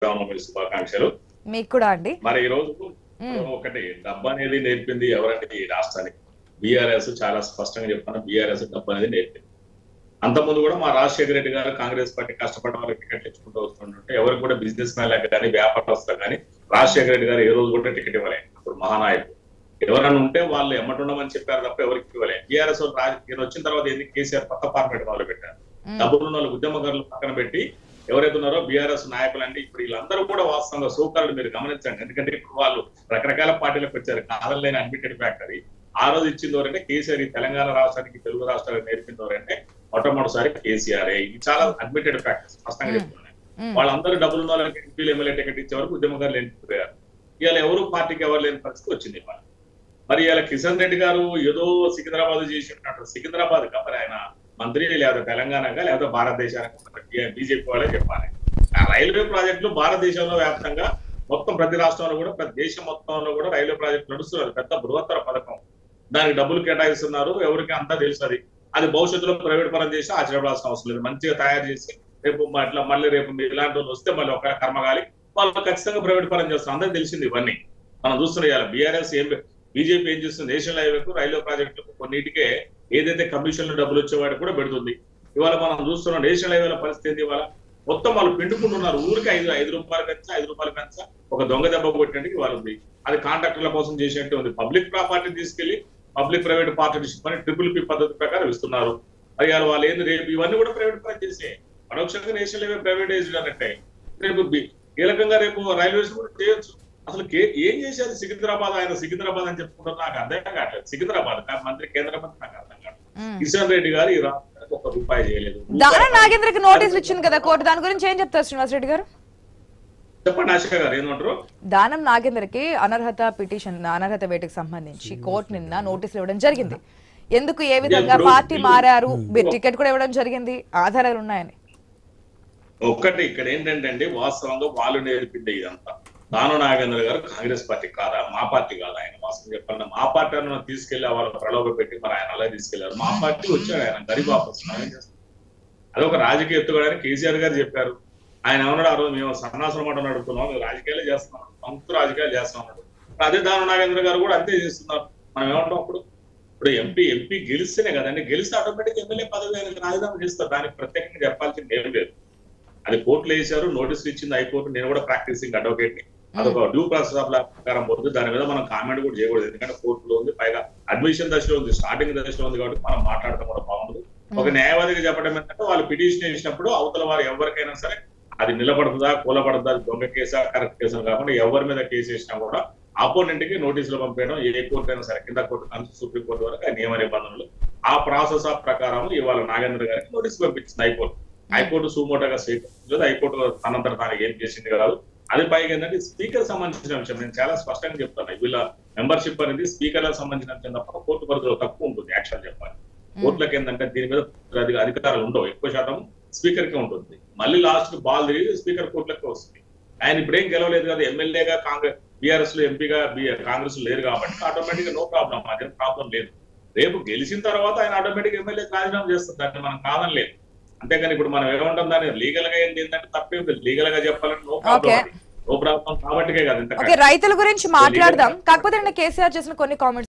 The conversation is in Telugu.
శ్రీరామనవమి శుభాకాంక్షలు. మీకు కూడా అండి. మరి ఈ రోజు ఒకటి డబ్బు అనేది నేర్పింది ఎవరంటే ఈ రాష్ట్రానికి బీఆర్ఎస్. చాలా స్పష్టంగా చెప్తాను, బీఆర్ఎస్ డబ్బు అనేది నేర్పింది. అంతకుముందు కూడా మా రాజశేఖర రెడ్డి గారు కాంగ్రెస్ పార్టీ కష్టపడ్డ వాళ్ళకి టికెట్ ఇచ్చుకుంటూ వస్తుంటే ఎవరికి కూడా బిజినెస్ మ్యాన్లకు కానీ వ్యాపారస్తులకు కానీ రాజశేఖర రెడ్డి గారు ఏ రోజు కూడా టికెట్ ఇవ్వలేదు. అప్పుడు మహానాయకుడు ఎవరైనా ఉంటే వాళ్ళు ఎమ్మటుండమని చెప్పారు తప్ప ఎవరికి ఇవ్వలేదు. బీఆర్ఎస్ ఈయన వచ్చిన తర్వాత ఏంది, కేసీఆర్ కొత్త ఫార్మేట్ మొదలు పెట్టారు. డబ్బులున్న వాళ్ళు ఉద్యమకారులు పక్కన పెట్టి ఎవరైతే ఉన్నారో బీఆర్ఎస్ నాయకులు అంటే ఇప్పుడు వీళ్ళందరూ కూడా వాస్తవంగా సోకారులు మీరు గమనించండి. ఎందుకంటే ఇప్పుడు వాళ్ళు రకరకాల పార్టీలకు వచ్చారు, కాదలేని అడ్మిటెడ్ ఫ్యాక్టరీ. ఆ రోజు ఇచ్చింది ఎవరంటే కేసీఆర్. ఈ తెలంగాణ రాష్ట్రానికి తెలుగు రాష్ట్రాలకు నేర్పింది ఎవరంటే మొట్టమొదటిసారి కేసీఆర్. ఇది చాలా అడ్మిటెడ్ ఫ్యాక్టర్స్ స్పష్టంగా చెప్తున్నాయి. వాళ్ళందరూ డబ్బులు ఉన్న వాళ్ళకి ఎంపీలు ఎమ్మెల్యే టికెట్ ఇచ్చే వరకు ఉద్యమకారులు వెళ్ళిపోయారు. ఇవాళ ఎవరు పార్టీకి ఎవరు లేని పరిస్థితి వచ్చింది. మరి ఇవాళ కిషన్ రెడ్డి గారు ఏదో సికింద్రాబాద్ చేసినట్టు, సికింద్రాబాద్ మరి ఆయన మంత్రి లేదా తెలంగాణగా లేదా భారతదేశానికి బీజేపీ వాళ్ళే చెప్పాలి. ఆ రైల్వే ప్రాజెక్టులు భారతదేశంలో వ్యాప్తంగా మొత్తం ప్రతి రాష్ట్రంలో కూడా ప్రతి దేశం మొత్తంలో కూడా రైల్వే ప్రాజెక్టు నడుస్తున్నారు. పెద్ద బృహత్తర పథకం, దానికి డబ్బులు కేటాయిస్తున్నారు. ఎవరికి అంతా తెలుసు. అది భవిష్యత్తులో ప్రైవేట్ పరం చేసి ఆశ్చర్యపడాల్సిన అవసరం లేదు. మంచిగా తయారు చేసి రేపు అట్లా మళ్ళీ రేపు ఇలాంటి వాళ్ళు వస్తే మళ్ళీ ఒక కర్మగాలి వాళ్ళు ఖచ్చితంగా ప్రైవేట్ పరం చేస్తారు. అందరికి తెలిసింది ఇవన్నీ. మనం చూస్తున్నాం బీఆర్ఎస్ బీజేపీ ఏం చేస్తుంది, నేషనల్ హైవేకు రైల్వే ప్రాజెక్టులకు కొన్నిటికే ఏదైతే కమిషన్లు డబ్బులు వచ్చేవాడికి కూడా పెడుతుంది. ఇవాళ మనం చూస్తున్నాం నేషనల్ హైవేల పరిస్థితి. ఇవాళ మొత్తం వాళ్ళు పిండుకుంటున్నారు. ఊరికి 5 రూపాయలు పెంచా 5 రూపాయలు పెంచా ఒక దొంగ దెబ్బ కొట్టడానికి వాళ్ళు ఉంది. అది కాంట్రాక్టర్ల కోసం చేసినట్టు ఉంది. పబ్లిక్ ప్రాపర్టీ తీసుకెళ్లి పబ్లిక్ ప్రైవేట్ పార్ట్నర్షిప్ అని ట్రిపుల్ పద్ధతి ప్రకారం ఇస్తున్నారు. అది వాళ్ళు ఏంది రేపు ఇవన్నీ కూడా ప్రైవేట్ పరం చేసే పరోక్షంగా నేషనల్ హైవే ప్రైవేటైజ్డ్ అన్నట్టే. రేపు కీలకంగా రేపు రైల్వేస్ కూడా చేయొచ్చు. అసలు ఏం చేశారు సికింద్రాబాద్? ఆయన సికింద్రాబాద్ అని చెప్పుకుంటారు. నాకు అర్థం కావట్లేదు. సికింద్రాబాద్ మంత్రి, కేంద్ర మంత్రి నాకు అర్థం కావట్లేదు. కిషన్ రెడ్డి గారు ఈ రాష్ట్రానికి ₹1 చేయలేదు. దానం నాగేంద్రకి నోటీసులు ఇచ్చింది కదా కోర్టు, దాని గురించి ఏం చెప్తారు శ్రీనివాస్ రెడ్డి గారు? చెప్పండి ఆశిక గారు, ఏమంటారు? దానం నాగేంద్రకి అనర్హత వేటుకు సంబంధించి కోర్టు నిన్న నోటీసులు ఇవ్వడం జరిగింది. ఎందుకు, ఏ విధంగా పార్టీ మారారు, టికెట్ కూడా ఇవ్వడం జరిగింది, ఆధారాలు ఉన్నాయని. ఒక్కటి ఇక్కడ ఏంటంటే వాస్తవంగా వాళ్ళు నేర్పింది ఇదంతా. దానం నాగేంద్ర గారు కాంగ్రెస్ పార్టీ కాదా, మా పార్టీ కాదా? ఆయన వాస్తవం చెప్పాలన్నా మా పార్టీ అన్న తీసుకెళ్లి వాళ్ళ ప్రలోభ పెట్టి మరి ఆయన అలా తీసుకెళ్లారు. మా పార్టీ వచ్చాడు, ఆయన గరీబ్ ఆఫీస్. అది ఒక రాజకీయ ఎత్తుగడని కేసీఆర్ గారు చెప్పారు. ఆయన ఏమన్నాడు, ఆ రోజు మేము సన్నాసుల మాట నడుపుతున్నాం, మేము రాజకీయాలు చేస్తున్నాం, సంస్థ రాజకీయాలు చేస్తాం అన్నాడు. అదే దానం నాగేంద్ర గారు కూడా అంతే చేస్తున్నారు. మనం ఏమంటాం ఇప్పుడు ఎంపీ గెలిస్తేనే కదండి, గెలిస్తే ఆటోమేటిక్ ఎమ్మెల్యే పదవి ఆయనకు రాజీనామా చేస్తారు. దానికి ప్రత్యేకంగా చెప్పాల్సింది ఏం లేదు. అది కోర్టులు వేశారు, నోటీసులు ఇచ్చింది హైకోర్టు. నేను కూడా ప్రాక్టీసింగ్ అడ్వకేట్ ని. అదొక డ్యూ ప్రాసెస్ ఆఫ్ లా ప్రకారం పోతుంది. దాని మీద మనం కామెంట్ కూడా చేయకూడదు. ఎందుకంటే కోర్టులో ఉంది, పైగా అడ్మిషన్ దశలో ఉంది, స్టార్టింగ్ దశలో ఉంది. కాబట్టి మనం మాట్లాడటం కూడా బాగుంది. ఒక న్యాయవాదిగా చెప్పడం ఏంటంటే వాళ్ళు పిటిషన్ వేసినప్పుడు అవతల వారు ఎవరికైనా సరే అది నిలబడుతుందా, కూలబడుతుందా, అది దొంగ కేసా కరెక్ట్ కేసు కాకుండా ఎవరి మీద కేసు వేసినా కూడా ఆపోనెంట్ కి నోటీసులు పంపేయడం. ఏ కోర్టు అయినా సరే, కింద కోర్టు నుంచి సుప్రీం కోర్టు వరకు ఆ నియమ నిబంధనలు ఆ ప్రాసెస్ ఆఫ్ ప్రకారం ఇవాళ నాగేంద్ర గారికి నోటీసు పంపించింది హైకోర్టు. హైకోర్టు సుమోటోగా స్వీకరించలేదు. హైకోర్టు తనంతట తాను ఏం చేసింది కాదు. అది పైగా ఏంటంటే స్పీకర్ సంబంధించిన అంశం. నేను చాలా స్పష్టంగా చెప్తాను, వీళ్ళ మెంబర్షిప్ అనేది స్పీకర్లకు సంబంధించిన అంశం తప్ప కోర్టు పరిధిలో తక్కువ ఉంటుంది. యాక్చువల్ చెప్పాలి, కోర్టులకు ఏంటంటే దీని మీద అధికారాలు ఉండవు, ఎక్కువ శాతం స్పీకర్ కే ఉంటుంది. మళ్ళీ లాస్ట్ బాల్ తిరిగి స్పీకర్ కోర్టులకే వస్తుంది. ఆయన ఇప్పుడేం గెలవలేదు కదా, ఎమ్మెల్యేగా కాంగ్రెస్ బీఆర్ఎస్ లో ఎంపీగా కాంగ్రెస్ లేరు కాబట్టి ఆటోమేటిక్ గా నో ప్రాబ్లం, అదేం ప్రాబ్లం లేదు. రేపు గెలిచిన తర్వాత ఆయన ఆటోమేటిక్ ఎమ్మెల్యే రాజీనామా చేస్తారు. దాన్ని మనం కాదని లేదు. అంతేగాని ఇప్పుడు మనం ఏమంటాం, దాన్ని లీగల్ గా ఏంటంటే తప్పేం లేదు. లీగల్ గా చెప్పాలంటే నో ప్రాబ్లం కాబట్టికే కదా. రైతుల గురించి మాట్లాడదాం. కాకపోతే కేసీఆర్ చేసిన కొన్ని కామెంట్స్